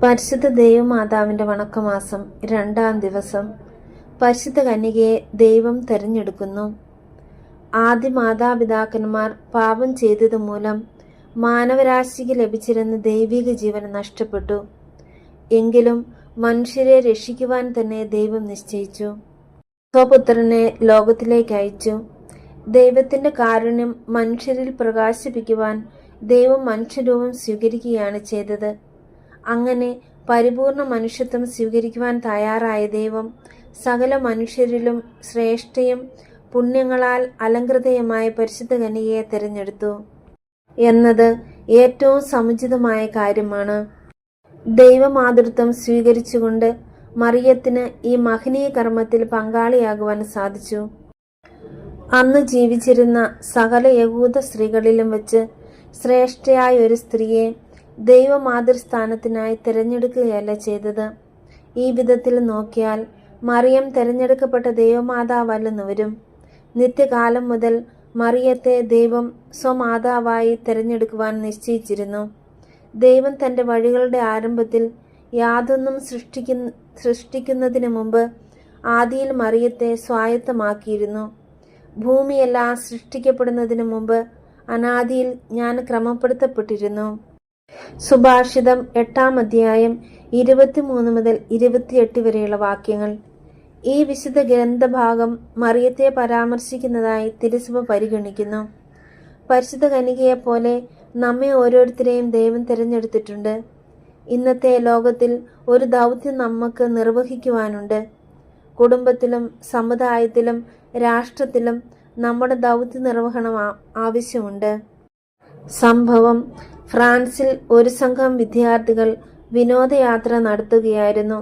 പരിശുദ്ധ ദൈവമാതാവിൻ്റെ വണക്കമാസം 2-ാം ദിവസം. പരിശുദ്ധ കന്യകയെ ദൈവം തെരഞ്ഞെടുക്കുന്നു. ആദ്യ മാതാപിതാക്കന്മാർ പാപം ചെയ്തതുമൂലം മാനവരാശിക്ക് ലഭിച്ചിരുന്ന ദൈവിക ജീവൻ നഷ്ടപ്പെട്ടു. എങ്കിലും മനുഷ്യരെ രക്ഷിക്കുവാൻ തന്നെ ദൈവം നിശ്ചയിച്ചു. സ്വപുത്രനെ ലോകത്തിലേക്ക് അയച്ചു. ദൈവത്തിൻ്റെ കാരുണ്യം മനുഷ്യരിൽ പ്രകാശിപ്പിക്കുവാൻ ദൈവം മനുഷ്യരൂപം സ്വീകരിക്കുകയാണ് ചെയ്തത്. അങ്ങനെ പരിപൂർണ മനുഷ്യത്വം സ്വീകരിക്കുവാൻ തയ്യാറായ ദൈവം സകല മനുഷ്യരിലും ശ്രേഷ്ഠയും പുണ്യങ്ങളാൽ അലങ്കൃതയുമായ പരിശുദ്ധ കന്യകയെ തിരഞ്ഞെടുത്തു എന്നത് ഏറ്റവും സമുചിതമായ കാര്യമാണ്. ദൈവമാതൃത്വം സ്വീകരിച്ചുകൊണ്ട് മറിയത്തിന് ഈ മഹനീയ കർമ്മത്തിൽ പങ്കാളിയാകുവാൻ സാധിച്ചു. അന്ന് ജീവിച്ചിരുന്ന സകല യഹൂദ സ്ത്രീകളിലും വെച്ച് ശ്രേഷ്ഠയായ ഒരു സ്ത്രീയെ ദൈവമാതൃസ്ഥാനത്തിനായി തിരഞ്ഞെടുക്കുകയല്ല ചെയ്തത്. ഈ വിധത്തിൽ നോക്കിയാൽ മറിയം തിരഞ്ഞെടുക്കപ്പെട്ട ദൈവമാതാവല്ലെന്ന് വരും. നിത്യകാലം മുതൽ മറിയത്തെ ദൈവം സ്വമാതാവായി തിരഞ്ഞെടുക്കുവാൻ നിശ്ചയിച്ചിരുന്നു. ദൈവം തൻ്റെ വഴികളുടെ ആരംഭത്തിൽ യാതൊന്നും സൃഷ്ടിക്കുന്നതിന് മുമ്പ് ആദിയിൽ മറിയത്തെ സ്വായത്തമാക്കിയിരുന്നു. ഭൂമിയെല്ലാം സൃഷ്ടിക്കപ്പെടുന്നതിന് മുമ്പ് അനാദിയിൽ ഞാൻ ക്രമപ്പെടുത്തപ്പെട്ടിരുന്നു. സുഭാഷിതം 8-ാം അധ്യായം 23 മുതൽ 28 വരെയുള്ള വാക്യങ്ങൾ. ഈ വിശുദ്ധ ഗ്രന്ഥഭാഗം മറിയത്തെ പരാമർശിക്കുന്നതായി തിരുസഭ പരിഗണിക്കുന്നു. പരിശുദ്ധ കന്യകയെപ്പോലെ നമ്മെ ഓരോരുത്തരെയും ദൈവം തിരഞ്ഞെടുത്തിട്ടുണ്ട്. ഇന്നത്തെ ലോകത്തിൽ ഒരു ദൗത്യം നമുക്ക് നിർവഹിക്കുവാനുണ്ട്. കുടുംബത്തിലും സമുദായത്തിലും രാഷ്ട്രത്തിലും നമ്മുടെ ദൗത്യ നിർവഹണം ആവശ്യമുണ്ട്. സംഭവം: ഫ്രാൻസിൽ ഒരു സംഘം വിദ്യാർത്ഥികൾ വിനോദയാത്ര നടത്തുകയായിരുന്നു.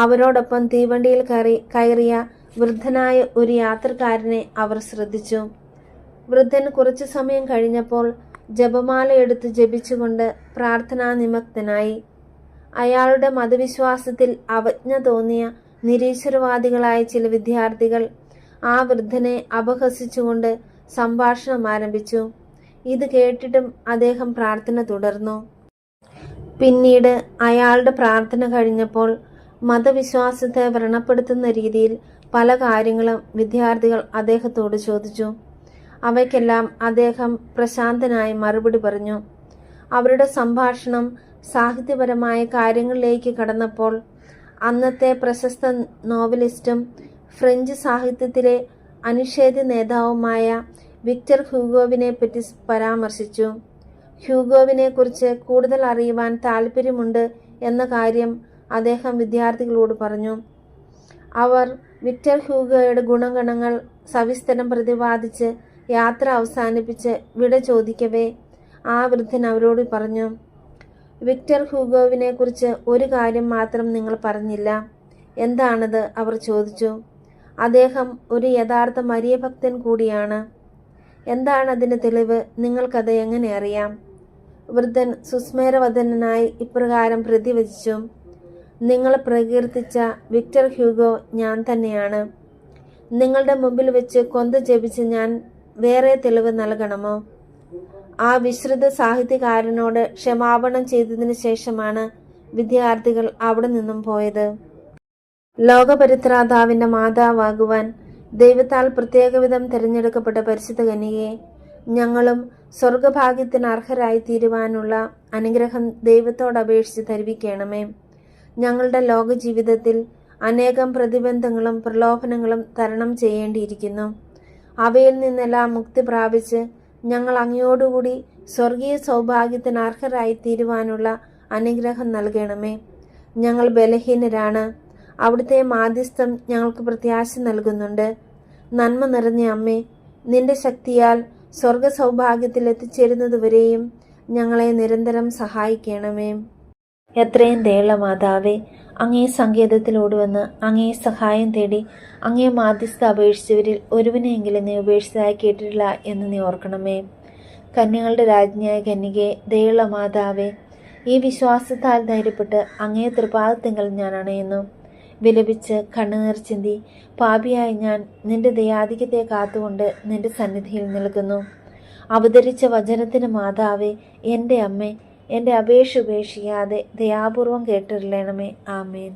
അവരോടൊപ്പം തീവണ്ടിയിൽ കയറിയ വൃദ്ധനായ ഒരു യാത്രക്കാരനെ അവർ ശ്രദ്ധിച്ചു. വൃദ്ധൻ കുറച്ചു സമയം കഴിഞ്ഞപ്പോൾ ജപമാല എടുത്ത് ജപിച്ചുകൊണ്ട് പ്രാർത്ഥനാ നിമഗ്നനായി. അയാളുടെ മതവിശ്വാസത്തിൽ അവജ്ഞ തോന്നിയ നിരീശ്വരവാദികളായ ചില വിദ്യാർത്ഥികൾ ആ വൃദ്ധനെ അപഹസിച്ചുകൊണ്ട് സംഭാഷണം ആരംഭിച്ചു. ഇത് കേട്ടിട്ടും അദ്ദേഹം പ്രാർത്ഥന തുടർന്നു. പിന്നീട് അയാളുടെ പ്രാർത്ഥന കഴിഞ്ഞപ്പോൾ മതവിശ്വാസത്തെ വ്രണപ്പെടുത്തുന്ന രീതിയിൽ പല കാര്യങ്ങളും വിദ്യാർത്ഥികൾ അദ്ദേഹത്തോട് ചോദിച്ചു. അവയ്ക്കെല്ലാം അദ്ദേഹം പ്രശാന്തനായി മറുപടി പറഞ്ഞു. അവരുടെ സംഭാഷണം സാഹിത്യപരമായ കാര്യങ്ങളിലേക്ക് കടന്നപ്പോൾ അന്നത്തെ പ്രശസ്ത നോവലിസ്റ്റും ഫ്രഞ്ച് സാഹിത്യത്തിലെ അനിഷേധ്യ നേതാവുമായ വിക്ടർ ഹ്യൂഗോവിനെ പറ്റി പരാമർശിച്ചു. ഹ്യൂഗോവിനെ കുറിച്ച് കൂടുതൽ അറിയുവാൻ താല്പര്യമുണ്ട് എന്ന കാര്യം അദ്ദേഹം വിദ്യാർത്ഥികളോട് പറഞ്ഞു. അവർ വിക്ടർ ഹ്യൂഗോയുടെ ഗുണഗണങ്ങൾ സവിസ്തരം പ്രതിപാദിച്ച് യാത്ര അവസാനിപ്പിച്ച് വിട ചോദിക്കവേ ആ വൃദ്ധൻ അവരോട് പറഞ്ഞു, വിക്ടർ ഹ്യൂഗോവിനെ കുറിച്ച് ഒരു കാര്യം മാത്രം നിങ്ങൾ പറഞ്ഞില്ല. എന്താണത്? അവർ ചോദിച്ചു. അദ്ദേഹം ഒരു യഥാർത്ഥ മരിയഭക്തൻ കൂടിയാണ്. എന്താണ് അതിന് തെളിവ്? നിങ്ങൾക്കത് എങ്ങനെ അറിയാം? വൃദ്ധൻ സുസ്മേരവദനായി ഇപ്രകാരം പ്രതിവചിച്ചു. നിങ്ങൾ പ്രകീർത്തിച്ച വിക്ടർ ഹ്യൂഗോ ഞാൻ തന്നെയാണ്. നിങ്ങളുടെ മുമ്പിൽ വെച്ച് കൊന്ത ജപിച്ച് ഞാൻ വേറെ തെളിവ് നൽകണമോ? ആ വിശ്രുത സാഹിത്യകാരനോട് ക്ഷമാപണം ചെയ്തതിനു ശേഷമാണ് വിദ്യാർത്ഥികൾ അവിടെ നിന്നും പോയത്. ലോകപരിത്രാതാവിൻ്റെ മാതാവാകുവാൻ ദൈവത്താൽ പ്രത്യേകവിധം തിരഞ്ഞെടുക്കപ്പെട്ട പരിശുദ്ധ കന്യകയെ ഞങ്ങളും സ്വർഗഭാഗ്യത്തിന് അർഹരായി തീരുവാനുള്ള അനുഗ്രഹം ദൈവത്തോട് അപേക്ഷിച്ച് തരുവിക്കണമേ. ഞങ്ങളുടെ ലോക ജീവിതത്തിൽ അനേകം പ്രതിബന്ധങ്ങളും പ്രലോഭനങ്ങളും തരണം ചെയ്യേണ്ടിയിരിക്കുന്നു. അവയിൽ നിന്നെല്ലാം മുക്തി പ്രാപിച്ച് ഞങ്ങൾ അങ്ങയോടുകൂടി സ്വർഗീയ സൗഭാഗ്യത്തിന് അർഹരായി തീരുവാനുള്ള അനുഗ്രഹം നൽകണമേ. ഞങ്ങൾ ബലഹീനരാണ്. അവിടുത്തെ മാധ്യസ്ഥം ഞങ്ങൾക്ക് പ്രത്യാശ നൽകുന്നുണ്ട്. നന്മ നിറഞ്ഞ അമ്മേ, നിന്റെ ശക്തിയാൽ സ്വർഗ സൗഭാഗ്യത്തിൽ എത്തിച്ചേരുന്നതുവരെയും ഞങ്ങളെ നിരന്തരം സഹായിക്കണമേ. എത്രയും ദയുള്ള മാതാവേ, അങ്ങേ സങ്കേതത്തിലോടുവന്ന് അങ്ങേ സഹായം തേടി അങ്ങേ മാധ്യസ്ഥ അപേക്ഷിച്ചവരിൽ ഒരുവനെയെങ്കിലും നീ ഉപേക്ഷിച്ചതായി കേട്ടിട്ടില്ല എന്ന് നീ ഓർക്കണമേ. കന്യകളുടെ രാജ്ഞിയായ കന്യകയെ, ദയുള്ള മാതാവേ, ഈ വിശ്വാസത്താൽ ധൈര്യപ്പെട്ട് അങ്ങേ തൃപാദത്തിങ്കൽ ഞാൻ അണയുന്നു. വിലപിച്ച് കണ്ണുനീർ ചിന്തി പാപിയായി ഞാൻ നിന്റെ ദയാധിക്യത്തെ കാത്തുകൊണ്ട് നിന്റെ സന്നിധിയിൽ നിൽക്കുന്നു. അവതരിച്ച വചനത്തിന് മാതാവേ, എൻ്റെ അമ്മേ, എൻ്റെ അപേക്ഷ ഉപേക്ഷിക്കാതെ ദയാപൂർവം കേട്ടിരളണമേ. ആമേൻ.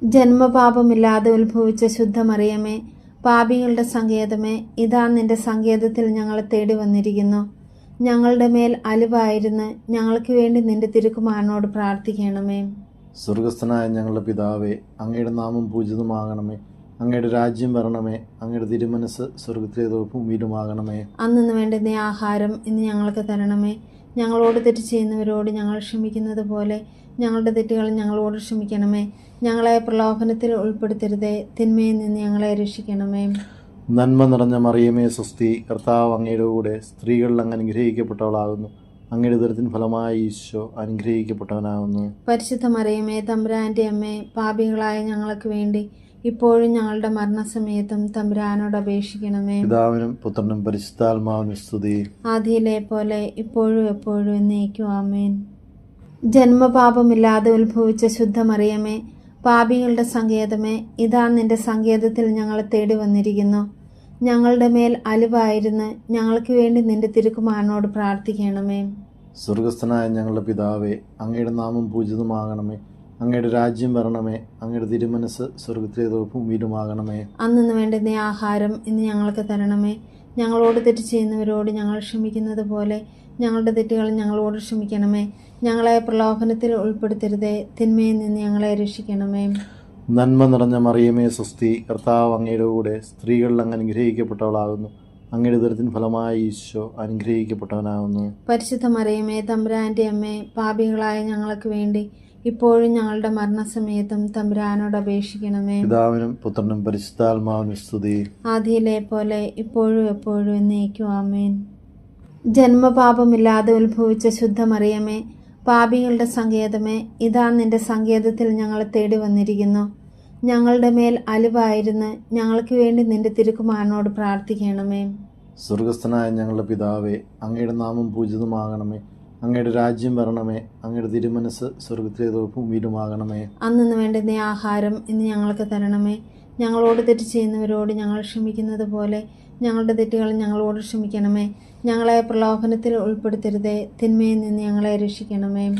ജന്മപാപമില്ലാതെ ഉത്ഭവിച്ച ശുദ്ധമറിയമേ, പാപികളുടെ സങ്കേതമേ, ഇതാ നിന്റെ സങ്കേതത്തിൽ ഞങ്ങളെ തേടി വന്നിരിക്കുന്നു. ഞങ്ങളുടെ മേൽ അലിവായിരുന്ന് ഞങ്ങൾക്ക് വേണ്ടി നിന്റെ തിരുക്കുമാരനോട് പ്രാർത്ഥിക്കണമേ. സ്വർഗസ്ഥനായ ഞങ്ങളുടെ പിതാവേ, അങ്ങയുടെ നാമം പൂജിതമാകണമേ. അങ്ങയുടെ രാജ്യം വരണമേ. അങ്ങയുടെ തിരുമനസ് സ്വർഗത്തിലെ ഭൂമിയിലുമാകണമേ. അന്നു വേണ്ടുന്ന ആഹാരം ഇന്ന് ഞങ്ങൾക്ക് തരണമേ. ഞങ്ങളോട് തെറ്റ് ചെയ്യുന്നവരോട് ഞങ്ങൾ ക്ഷമിക്കുന്നത് പോലെ ഞങ്ങളുടെ തെറ്റുകൾ ഞങ്ങളോട് ക്ഷമിക്കണമേ. ഞങ്ങളെ പ്രലോഭനത്തിൽ ഉൾപ്പെടുത്തരുതേ, തിന്മയിൽ നിന്ന് ഞങ്ങളെ രക്ഷിക്കണമേ. നന്മ നിറഞ്ഞ മറിയമേ സ്വസ്തി, കർത്താവ് അങ്ങയുടെ കൂടെ സ്ത്രീകളിൽ അങ്ങ് അനുഗ്രഹിക്കപ്പെട്ടവളാകുന്നു. അങ്ങയുടെ ഉദരത്തിൻ ഫലമായി ഈശോ അനുഗ്രഹിക്കപ്പെട്ടവനാകുന്നു. പരിശുദ്ധ മറിയമേ, തമ്പുരാന്റെ അമ്മേ, പാപികളായ ഞങ്ങൾക്ക് വേണ്ടി ഇപ്പോഴും ഞങ്ങളുടെ മരണസമയത്തും തമ്പുരാനോട് അപേക്ഷിക്കണമേ. പിതാവിനും പുത്രനും പരിശുദ്ധാത്മാവിനും സ്തുതി. ആദിയിലെ പോലെ ഇപ്പോഴും എപ്പോഴും എന്നേക്കും. ആമേൻ. ജന്മപാപമില്ലാതെ ഉത്ഭവിച്ച ശുദ്ധമറിയമേ, പാപികളുടെ സങ്കേതമേ, ഇതാ നിന്റെ സങ്കേതത്തിൽ ഞങ്ങളെ തേടി വന്നിരിക്കുന്നു. ഞങ്ങളുടെ മേൽ അലിവായിരുന്ന് ഞങ്ങൾക്ക് വേണ്ടി നിന്റെ തിരുക്കുമാരനോട് പ്രാർത്ഥിക്കണമേ. സ്വർഗസ്ഥനായ ഞങ്ങളുടെ പിതാവേ, അങ്ങയുടെ നാമം പൂജിതമാകണമേ. അങ്ങയുടെ രാജ്യം വരണമേ. അങ്ങയുടെ തിരുമനസ് സ്വർഗത്തിലെ ഭൂമിയിലുമാകണമേ. അന്നു വേണ്ടുന്ന ആഹാരം ഇന്ന് ഞങ്ങൾക്ക് തരണമേ. ഞങ്ങളോട് തെറ്റ് ചെയ്യുന്നവരോട് ഞങ്ങൾ ക്ഷമിക്കുന്നത് പോലെ ഞങ്ങളുടെ തെറ്റുകൾ ഞങ്ങളോട് ക്ഷമിക്കണമേ. ഞങ്ങളെ പ്രലോഭനത്തിൽ ഉൾപ്പെടുത്തരുതേ, തിന്മയിൽ നിന്ന് ഞങ്ങളെ രക്ഷിക്കണമേ. നന്മ നിറഞ്ഞ മറിയമേ സ്വസ്തി, കർത്താവ് അങ്ങയുടെ കൂടെ സ്ത്രീകളിൽ അങ്ങ് അനുഗ്രഹിക്കപ്പെട്ടവളാകുന്നു. അങ്ങയുടെ ഉദരത്തിൻ ഫലമായി ഈശോ അനുഗ്രഹിക്കപ്പെട്ടവനാകുന്നു. പരിശുദ്ധ മറിയമേ, തമ്പുരാന്റെ അമ്മേ, പാപികളായ ഞങ്ങൾക്ക് വേണ്ടി ഇപ്പോഴും ഞങ്ങളുടെ മരണസമയത്തും തമ്പുരാനോട് അപേക്ഷിക്കണമേ. പിതാവിനും പുത്രനും പരിശുദ്ധാത്മാവിനും സ്തുതി. ആദിയിലെ പോലെ ഇപ്പോഴും എപ്പോഴും എന്നേക്കും. ആമേൻ. ജന്മപാപമില്ലാതെ ഉത്ഭവിച്ച ശുദ്ധമറിയമേ, പാപികളുടെ സങ്കേതമേ, ഇതാ നിന്റെ സങ്കേതത്തിൽ ഞങ്ങളെ തേടി വന്നിരിക്കുന്നു. ഞങ്ങളുടെ മേൽ അലിവായിരുന്ന് ഞങ്ങൾക്ക് വേണ്ടി നിന്റെ തിരുക്കുമാരനോട് പ്രാർത്ഥിക്കണമേ. സ്വർഗസ്ഥനായ ഞങ്ങളുടെ പിതാവേ, അങ്ങയുടെ നാമം പൂജിതമാകണമേ. അങ്ങയുടെ രാജ്യം വരണമേ. അങ്ങയുടെ തിരുമനസ് സ്വർഗത്തിലെ ഭൂമിയിലുമാകണമേ. അന്നു വേണ്ടുന്ന ആഹാരം ഇന്ന് ഞങ്ങൾക്ക് തരണമേ. ഞങ്ങളോട് തെറ്റ് ചെയ്യുന്നവരോട് ഞങ്ങൾ ക്ഷമിക്കുന്നത് പോലെ ഞങ്ങളുടെ തെറ്റുകൾ ഞങ്ങളോട് ക്ഷമിക്കണമേ. ഞങ്ങളെ പ്രലോഭനത്തിൽ ഉൾപ്പെടുത്തരുതേ, തിന്മയിൽ നിന്ന് ഞങ്ങളെ രക്ഷിക്കണമേ.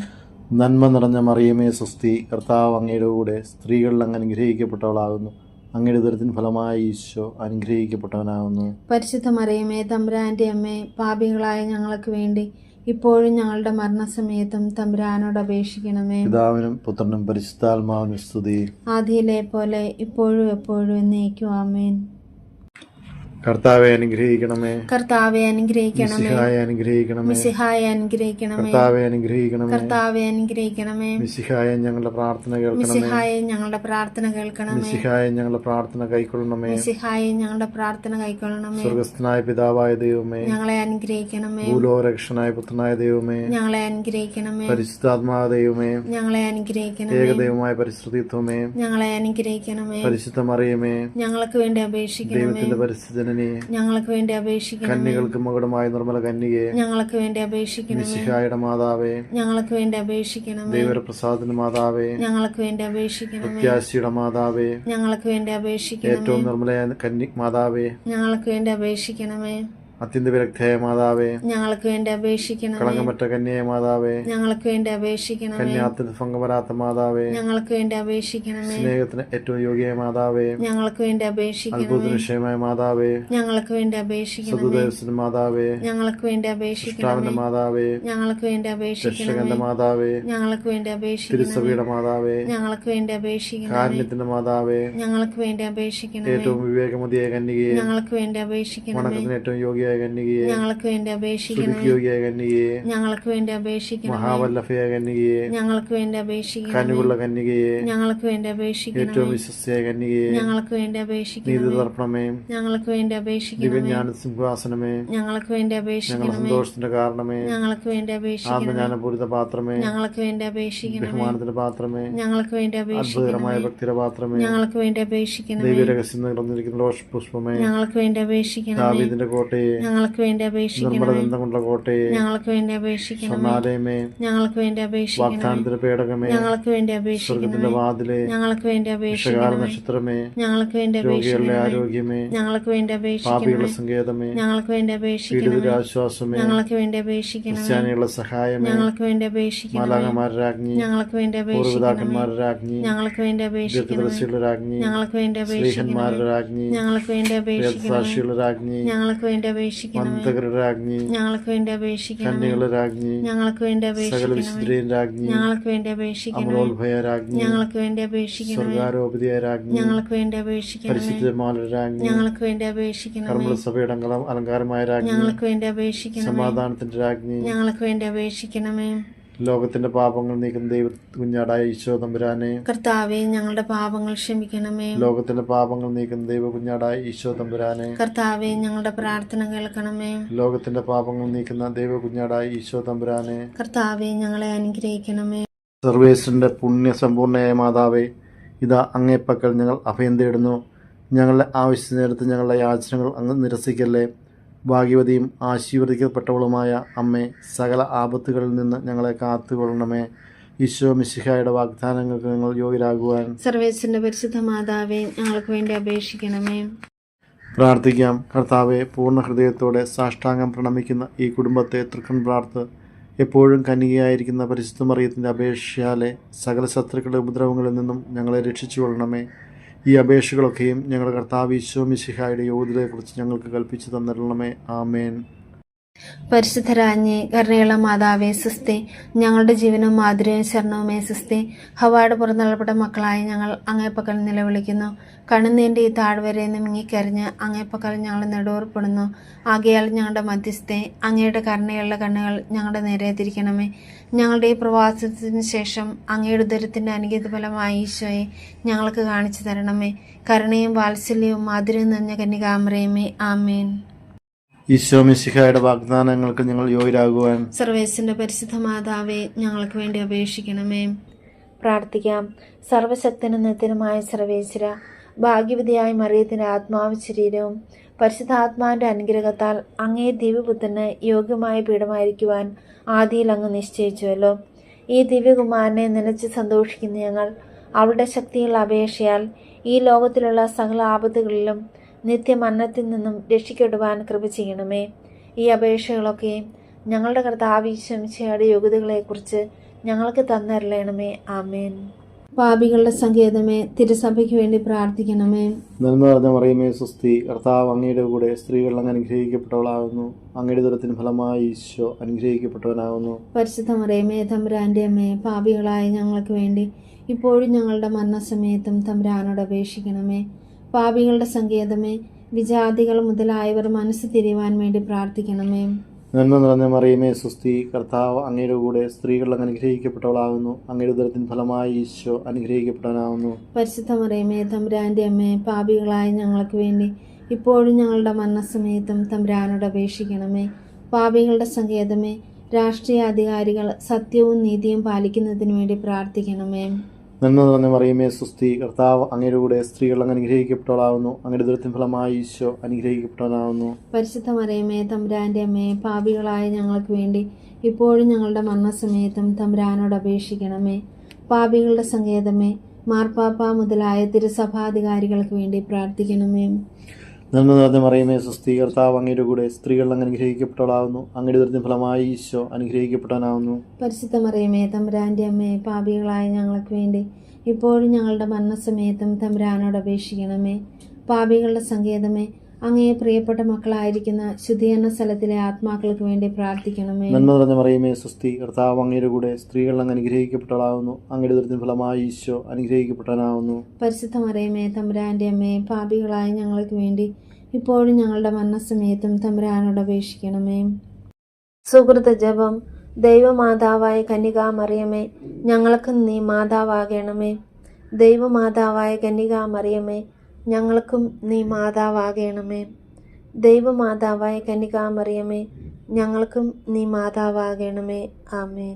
നന്മ നിറഞ്ഞ മറിയമേ സ്വസ്തി, കർത്താവ് അങ്ങയുടെ കൂടെ സ്ത്രീകളിൽ അങ്ങ് അനുഗ്രഹിക്കപ്പെട്ടവളാകുന്നു. അങ്ങയുടെ ഉദരത്തിൻ ഫലമായി ഈശോ അനുഗ്രഹിക്കപ്പെട്ടവനാകുന്നു. പരിശുദ്ധ മറിയമേ, തമ്പുരാന്റെ അമ്മേ, പാപികളായ ഞങ്ങൾക്ക് വേണ്ടി ഇപ്പോഴും ഞങ്ങളുടെ മരണസമയത്തും തമ്പുരാനോട് അപേക്ഷിക്കണമേ. പിതാവിനും പുത്രനും പരിശുദ്ധാത്മാവിനും സ്തുതി. ആദിയിലെ പോലെ ഇപ്പോഴും എപ്പോഴും എന്നേക്കും. ആമേൻ. കർത്താവെ അനുഗ്രഹിക്കണമേ. കർത്താവെ അനുഗ്രഹിക്കണമേ. മിശിഹായെ അനുഗ്രഹിക്കണമേ. മിശിഹായെ അനുഗ്രഹിക്കണമേ. കർത്താവെ അനുഗ്രഹിക്കണമേ. കർത്താവെ അനുഗ്രഹിക്കണമേ. മിശിഹായെ ഞങ്ങളുടെ പ്രാർത്ഥന കേൾക്കണമേ. മിശിഹായെ ഞങ്ങളുടെ പ്രാർത്ഥന കേൾക്കണമേ. മിശിഹായെ ഞങ്ങളുടെ പ്രാർത്ഥന കൈക്കൊള്ളണമേ. മിശിഹായെ ഞങ്ങളുടെ പ്രാർത്ഥന കൈക്കൊള്ളണമേ. സ്വർഗസ്ഥനായ പിതാവായ ദൈവമേ, ഞങ്ങളെ അനുഗ്രഹിക്കണമേ. ഭൂലോകരക്ഷനായ പുത്രനായ ദൈവമേ, ഞങ്ങളെ അനുഗ്രഹിക്കണമേ. പരിശുദ്ധാത്മാവായ ദൈവമേ, ഞങ്ങളെ അനുഗ്രഹിക്കണമേ. ഏകദൈവമായ പരിശുദ്ധിത്വമേ, ഞങ്ങളെ അനുഗ്രഹിക്കണമേ. പരിശുദ്ധ മറിയമേ, ഞങ്ങൾക്ക് വേണ്ടി അപേക്ഷിക്കണമേ. ദൈവത്തിന്റെ പരിശുദ്ധനെ, ഞങ്ങൾക്ക് വേണ്ടി അപേക്ഷിക്കണമേ. കന്യകൾക്ക് മകുടമായ നിർമ്മല കന്യകയെ, ഞങ്ങൾക്ക് വേണ്ടി അപേക്ഷിക്കണമേ. മിശിഹായുടെ മാതാവേ, ഞങ്ങൾക്ക് വേണ്ടി അപേക്ഷിക്കണമേ. ദൈവപ്രസാദത്തിന്റെ മാതാവേ, ഞങ്ങൾക്ക് വേണ്ടി അപേക്ഷിക്കണമേ. പ്രത്യാശയുടെ മാതാവേ, ഞങ്ങൾക്ക് വേണ്ടി അപേക്ഷിക്കണമേ. ഏറ്റവും നിർമ്മലയായ കന്യക് മാതാവേ, ഞങ്ങൾക്ക് വേണ്ടി അപേക്ഷിക്കണമേ. അത്യന്ത വിരക്തയായ മാതാവേ, ഞങ്ങൾക്ക് വേണ്ടി അപേക്ഷിക്കണമേ. കളങ്കമറ്റ കന്യയായ മാതാവേ, ഞങ്ങൾക്ക് വേണ്ടി അപേക്ഷിക്കണമേ. കന്യാത്തിന് ഭംഗം മാതാവേ, ഞങ്ങൾക്ക് വേണ്ടി അപേക്ഷിക്കണമേ. സ്നേഹത്തിന് ഏറ്റവും യോഗ്യമായ മാതാവേ, ഞങ്ങൾക്ക് വേണ്ടി അപേക്ഷിക്കണമേ. അത്ഭുതത്തിന് വിഷയമായ മാതാവേ, ഞങ്ങൾക്ക് വേണ്ടി അപേക്ഷിക്കണമേ. സതുദേവസിന്റെ മാതാവേ, ഞങ്ങൾക്ക് വേണ്ടി അപേക്ഷിക്കണമേ. മാതാവേ, ഞങ്ങൾക്ക് വേണ്ടി അപേക്ഷിക്കണമേ. രക്ഷകന്റെ മാതാവേ, ഞങ്ങൾക്ക് വേണ്ടി അപേക്ഷിക്കണമേ. തിരുസഭയുടെ മാതാവേ, ഞങ്ങൾക്ക് വേണ്ടി അപേക്ഷിക്കണമേ. കാരുണ്യത്തിന്റെ മാതാവേ, ഞങ്ങൾക്ക് വേണ്ടി അപേക്ഷിക്കണമേ. ഏറ്റവും വിവേകമതിയായ കന്യകയെ, ഞങ്ങൾക്ക് വേണ്ടി അപേക്ഷിക്കണമേ. വണക്കത്തിന് ഏറ്റവും യോഗ്യയായ കന്യകയെ, ഞങ്ങൾക്ക് വേണ്ടി അപേക്ഷിക്കണമേ. യോഗ്യയായ കന്യകയെ, ഞങ്ങൾക്ക് വേണ്ടി അപേക്ഷിക്കണമേ. മഹാവല്ലഭയായ കന്യകയെ, ഞങ്ങൾക്ക് വേണ്ടി അപേക്ഷിക്കണമേ. കനിവുള്ള കന്യകയെ, ഞങ്ങൾക്ക് വേണ്ടി അപേക്ഷിക്കണമേ. ഏറ്റവും വിശ്വസ്തയായ കന്യകയെ, ഞങ്ങൾക്ക് വേണ്ടി അപേക്ഷിക്കണമേ. നീതിതർപ്പണമേ, ഞങ്ങൾക്ക് വേണ്ടി അപേക്ഷിക്കണമേ. ദിവ്യജ്ഞാന സിംഹാസനമേ, ഞങ്ങൾക്ക് വേണ്ടി ഞങ്ങളുടെ അപേക്ഷിക്കണമേ. സന്തോഷത്തിന്റെ കാരണമേ, ഞങ്ങൾക്ക് വേണ്ടി അപേക്ഷിക്കണമേ. ആത്മജ്ഞാനപൂരിത പാത്രമേ, ഞങ്ങൾക്ക് വേണ്ടി അപേക്ഷിക്കണമേ. ബഹുമാനത്തിന്റെ പാത്രമേ, ഞങ്ങൾക്ക് വേണ്ടി അപേക്ഷിക്കണമേ. അത്ഭുതകരമായ ഭക്തിയുടെ പാത്രമേ, ഞങ്ങൾക്ക് വേണ്ടി അപേക്ഷിക്കണമേ. ദൈവരഹസ്യം നിറഞ്ഞിരിക്കുന്ന പുഷ്പമേ, ഞങ്ങൾക്ക് വേണ്ടി അപേക്ഷിക്കണമേ. ദാവീദിന്റെ കോട്ടയെ, ഞങ്ങൾക്ക് വേണ്ടി നിർമ്മല അപേക്ഷിക്കണമേ. ദന്തം കൊണ്ടുള്ള കോട്ടയെ, ഞങ്ങൾക്ക് വേണ്ടി അപേക്ഷിക്കണമേ. സ്വർണ്ണാലയമേ, ഞങ്ങൾക്ക് വേണ്ടി അപേക്ഷിക്കണമേ. വാഗ്ദാനത്തിന്റെ പേടകമേ, ഞങ്ങൾക്ക് വേണ്ടി സ്വർഗത്തിന്റെ അപേക്ഷിക്കണമേ. വാതിലെ, ഞങ്ങൾക്ക് വേണ്ടി വിഷകാല അപേക്ഷിക്കണമേ. നക്ഷത്രമേ, ഞങ്ങൾക്ക് വേണ്ടി രോഗികളുടെ അപേക്ഷിക്കണമേ. ആരോഗ്യമേ, ഞങ്ങൾക്ക് വേണ്ടി പാപികളുടെ അപേക്ഷിക്കണമേ. സങ്കേതമേ, ഞങ്ങൾക്ക് വേണ്ടി അപേക്ഷിക്കണമേ. പീഡിതരുടെ ആശ്വാസമേ, ഞങ്ങൾക്ക് വേണ്ടി അപേക്ഷിക്കണമേ. ക്രിസ്ത്യാനികളുടെ സഹായമേ, ഞങ്ങൾക്ക് വേണ്ടി അപേക്ഷിക്കണമേ. മാലാഖമാരുടെ രാജ്ഞി, ഞങ്ങൾക്ക് വേണ്ടി അപേക്ഷിക്കണമേ. പൂർവ്വപിതാക്കന്മാരുടെ രാജ്ഞി, ഞങ്ങൾക്ക് വേണ്ടി അപേക്ഷിക്കണമേ. ദീർഘദർശികളുടെ രാജ്ഞി, ഞങ്ങൾക്ക് വേണ്ടി അപേക്ഷിക്കണമേ. സ്ത്രീഹന്മാരുടെ രാജ്ഞി, ഞങ്ങൾക്ക് വേണ്ടി അപേക്ഷിക്കണമേ. വേദസാക്ഷികളുടെ രാജ്ഞി, ഞങ്ങൾക്ക് വേണ്ടി അപേക്ഷിക്കണമേ. മന്ദകരുടെ രാജ്ഞി, ഞങ്ങൾക്ക് വേണ്ടി അപേക്ഷിക്കണമേ. കന്യകളുടെ രാജ്ഞി, ഞങ്ങൾക്ക് വേണ്ടി സകല അപേക്ഷിക്കണമേ. വിശുദ്ധരെയും രാജ്ഞി, ഞങ്ങൾക്ക് വേണ്ടി അപേക്ഷിക്കണമേ. അമലോത്ഭയ രാജ്ഞി, ഞങ്ങൾക്ക് വേണ്ടി അപേക്ഷിക്കണമേ. സ്വർഗാരോപതിയായ രാജ്ഞി, ഞങ്ങൾക്ക് വേണ്ടി അപേക്ഷിക്കണമേ. പരിശുദ്ധമാരുടെ രാജ്ഞി, ഞങ്ങൾക്ക് വേണ്ടി അപേക്ഷിക്കണമേ. കർമ്മല സഭയുടെ അലങ്കാരമായ രാജ്ഞി, ഞങ്ങൾക്ക് വേണ്ടി അപേക്ഷിക്കണമേ. സമാധാനത്തിന്റെ രാജ്ഞി, ഞങ്ങൾക്ക് വേണ്ടി അപേക്ഷിക്കണമേ. ലോകത്തിന്റെ പാപങ്ങൾ നീക്കുന്ന ദൈവ കുഞ്ഞാടായ ഈശോ തമ്പുരാനെ, കർത്താവേ, ഞങ്ങളുടെ പാപങ്ങൾ ക്ഷമിക്കണമേ. ലോകത്തിന്റെ പാപങ്ങൾ നീക്കുന്ന ദൈവ കുഞ്ഞാടായ ഈശോ തമ്പുരാനെ, കർത്താവേ, ഞങ്ങളുടെ പ്രാർത്ഥന കേൾക്കണമേ. ലോകത്തിന്റെ പാപങ്ങൾ നീക്കുന്ന ദൈവ കുഞ്ഞാടായ ഈശോ തമ്പുരാനെ, കർത്താവേ, ഞങ്ങളെ അനുഗ്രഹിക്കണമേ. സർവേശ്വരന്റെ പുണ്യ സമ്പൂർണയായ മാതാവേ, ഇതാ അങ്ങേപ്പക്കൽ ഞങ്ങൾ അഭയം തേടുന്നു. ഞങ്ങളുടെ ആവശ്യ നേരത്ത് ഞങ്ങളുടെ യാചനകൾ അങ്ങ് നിരസിക്കല്ലേ. ഭാഗ്യവതിയും ആശീർവദിക്കപ്പെട്ടവളുമായ അമ്മേ, സകല ആപത്തുകളിൽ നിന്ന് ഞങ്ങളെ കാത്തുകൊള്ളണമേ. ഈശോ മിശിഹായുടെ വാഗ്ദാനങ്ങൾക്ക് ഞങ്ങൾ യോഗ്യരാകുവാൻ സർവേശ്വരന്റെ പരിശുദ്ധ മാതാവേ, ഞങ്ങൾക്ക് വേണ്ടി അപേക്ഷിക്കണമേ. പ്രാർത്ഥിക്കാം. കർത്താവെ, പൂർണ്ണ ഹൃദയത്തോടെ സാഷ്ടാംഗം പ്രണമിക്കുന്ന ഈ കുടുംബത്തെ തൃക്കൺ പ്രാർത്ത് എപ്പോഴും കന്യകയായിരിക്കുന്ന പരിശുദ്ധ മറിയത്തിൻ്റെ അപേക്ഷയാലെ സകല ശത്രുക്കളുടെ ഉപദ്രവങ്ങളിൽ നിന്നും ഞങ്ങളെ രക്ഷിച്ചു കൊള്ളണമേ. ഈ അപേക്ഷകളൊക്കെയും ഞങ്ങളുടെ കർത്താവ് ഈശോ മിശിഹായുടെ യോഗ്യതയെക്കുറിച്ച് ഞങ്ങൾക്ക് കൽപ്പിച്ചു തന്നിരണമേ. ആമേൻ. പരിശുദ്ധരാജ്ഞി, കരുണയുള്ള മാതാവേ സുസ്തി, ഞങ്ങളുടെ ജീവനും മാധുര്യവും ശരണവുമേ സുസ്തി. ഹവ്വായുടെ പുറന്തള്ളപ്പെട്ട മക്കളായി ഞങ്ങൾ അങ്ങേപ്പക്കൽ നിലവിളിക്കുന്നു. കണ്ണുനീരിൻ്റെ ഈ താഴ്വരയിൽ നിന്ന് മിങ്ങിക്കരിഞ്ഞ് അങ്ങേപ്പക്കൽ ഞങ്ങൾ നെടുവേർപ്പെടുന്നു. ആകയാൽ ഞങ്ങളുടെ മധ്യസ്ഥെ, അങ്ങയുടെ കരുണയുള്ള കണ്ണുകൾ ഞങ്ങളുടെ നേരെ തിരിക്കണമേ. ഞങ്ങളുടെ ഈ പ്രവാസത്തിന് ശേഷം അങ്ങയുടെ ഉദരത്തിൻ്റെ അനുഗ്രഹ ഫലമായ ഈശോയെ ഞങ്ങൾക്ക് കാണിച്ചു തരണമേ. കരുണയും വാത്സല്യവും മാധുര്യവും നിറഞ്ഞ കന്യകാമറിയമേ, ആമേൻ. ഈശോ മിശിഹായുടെ വാഗ്ദാനങ്ങൾക്ക് ഞങ്ങൾ യോഗ്യരാകുവാൻ സർവേശ്വരന്റെ പരിശുദ്ധ മാതാവേ, ഞങ്ങൾക്ക് വേണ്ടി അപേക്ഷിക്കണമേ. പ്രാർത്ഥിക്കാം. സർവശക്തനും നിത്യനുമായ സർവേശ്വര, ഭാഗ്യവതിയായ മറിയത്തിൻ്റെ ആത്മാവ് ശരീരവും പരിശുദ്ധാത്മാവിൻ്റെ അനുഗ്രഹത്താൽ അങ്ങേ ദിവ്യപുത്രന് യോഗ്യമായ പീഠമായിരിക്കുവാൻ ആദിയിൽ അങ്ങ് നിശ്ചയിച്ചുവല്ലോ. ഈ ദിവ്യകുമാരനെ നിലച്ച് സന്തോഷിക്കുന്ന ഞങ്ങൾ അവളുടെ ശക്തിയുള്ള അപേക്ഷയാൽ ഈ ലോകത്തിലുള്ള സകല ആപത്തുകളിലും നിത്യമന്നത്തിൽ നിന്നും രക്ഷിക്കപ്പെടുവാൻ കൃപ ചെയ്യണമേ. ഈ അപേക്ഷകളൊക്കെ ഞങ്ങളുടെ കർത്താവ് ഈശോ മിശിഹായുടെ യോഗ്യതകളെക്കുറിച്ച് ഞങ്ങൾക്ക് തന്നരുളണമേ. ആമേൻ. പാപികളുടെ സങ്കേതമേ, തിരുസഭയ്ക്ക് വേണ്ടി പ്രാർത്ഥിക്കണമേ. നന്മ നിറഞ്ഞ മറിയമേ സുസ്തി, കർത്താവ് അങ്ങയുടെ കൂടെ സ്ത്രീകൾ അങ്ങ് അനുഗ്രഹിക്കപ്പെട്ടവളാകുന്നു. അങ്ങയുടെ ദുരത്തിന് ഫലമായി ഈശോ അനുഗ്രഹിക്കപ്പെട്ടവനാകുന്നു. പരിശുദ്ധ മറിയമേ, തമ്പുരാൻ്റെ അമ്മേ, പാപികളായ ഞങ്ങൾക്ക് വേണ്ടി ഇപ്പോഴും ഞങ്ങളുടെ മരണസമയത്തും തമ്പുരാനോട് അപേക്ഷിക്കണമേ. പാപികളുടെ സങ്കേതമേ, വിജാതികൾ മുതലായവർ മനസ്സ് തിരിയുവാൻ വേണ്ടി പ്രാർത്ഥിക്കണമേ. നന്മ നിറഞ്ഞ മറിയമേ സുസ്തി, കർത്താവ് അങ്ങയുടെ കൂടെ സ്ത്രീകൾ അങ്ങ് അനുഗ്രഹിക്കപ്പെട്ടവളാകുന്നു. അങ്ങയുടെ ഉദരത്തിന് ഫലമായി ഈശോ അനുഗ്രഹിക്കപ്പെട്ടവനാകുന്നു. പരിശുദ്ധ മറിയമേ, തമ്പുരാൻ്റെ അമ്മേ, പാപികളായ ഞങ്ങൾക്ക് വേണ്ടി ഇപ്പോഴും ഞങ്ങളുടെ മരണസമയത്തും തമ്പുരാനോട് അപേക്ഷിക്കണമേ. പാപികളുടെ സങ്കേതമേ, രാഷ്ട്രീയ അധികാരികൾ സത്യവും നീതിയും പാലിക്കുന്നതിന് വേണ്ടി പ്രാർത്ഥിക്കണമേ. നന്മ നിറഞ്ഞ മറിയമേ സുസ്തി, കർത്താവ് അങ്ങയുടെ കൂടെ സ്ത്രീകൾ അങ്ങ് അനുഗ്രഹിക്കപ്പെട്ടവളാകുന്നു. അങ്ങയുടെ ഉദരത്തിന് ഫലമായി ഈശോ അനുഗ്രഹിക്കപ്പെട്ടവനാകുന്നു. പരിശുദ്ധ മറിയമേ, തമ്പുരാൻ്റെ അമ്മേ, പാപികളായ ഞങ്ങൾക്ക് വേണ്ടി ഇപ്പോഴും ഞങ്ങളുടെ മരണസമയത്തും തമ്പുരാനോട് അപേക്ഷിക്കണമേ. പാപികളുടെ സങ്കേതമേ, മാർപ്പാപ്പ മുതലായ തിരുസഭാധികാരികൾക്ക് വേണ്ടി പ്രാർത്ഥിക്കണമേ. നന്മ നിറഞ്ഞ മറിയമേ സുസ്തി, കർത്താവ് അങ്ങയുടെ കൂടെ സ്ത്രീകൾ അങ്ങ് അനുഗ്രഹിക്കപ്പെട്ടവളാകുന്നു. അങ്ങയുടെ ഉദരത്തിന് ഫലമായി ഈശോ അനുഗ്രഹിക്കപ്പെട്ടവനാകുന്നു. പരിശുദ്ധ മറിയമേ, തമ്പുരാൻ്റെ അമ്മേ, പാപികളായ ഞങ്ങൾക്ക് വേണ്ടി ഇപ്പോഴും ഞങ്ങളുടെ മരണസമയത്തും തമ്പുരാനോട് അപേക്ഷിക്കണമേ. പാപികളുടെ സങ്കേതമേ, അങ്ങയെ പ്രിയപ്പെട്ട മക്കളായിരിക്കുന്ന ശുദ്ധീകരണ സ്ഥലത്തിലെ ആത്മാക്കൾക്ക് വേണ്ടി പ്രാർത്ഥിക്കണമേ. നന്മ നിറഞ്ഞ മറിയമേ സുസ്തി, കർത്താവ് അങ്ങയുടെ കൂടെ സ്ത്രീകൾ അങ്ങ് അനുഗ്രഹിക്കപ്പെട്ടവളാകുന്നു. അങ്ങയുടെ ഉദരത്തിന് ഫലമായി ഈശോ അനുഗ്രഹിക്കപ്പെട്ടവനാകുന്നു. പരിശുദ്ധ മറിയമേ, തമ്പുരാൻ്റെ അമ്മേ, പാപികളായ ഞങ്ങൾക്ക് വേണ്ടി ഇപ്പോഴും ഞങ്ങളുടെ മരണസമയത്തും തമ്പുരാനോട് അപേക്ഷിക്കണമേ. സുഹൃത ജപം. ദൈവമാതാവായ കന്യകാമറിയമേ, ഞങ്ങൾക്കും നീ മാതാവാകണമേ. ദൈവമാതാവായ കന്യകാമറിയമേ, ഞങ്ങൾക്കും നീ മാതാവാകണമേ. ദൈവമാതാവായ കന്യകാമറിയമേ, ഞങ്ങൾക്കും നീ മാതാവാകണമേ. ആമേൻ.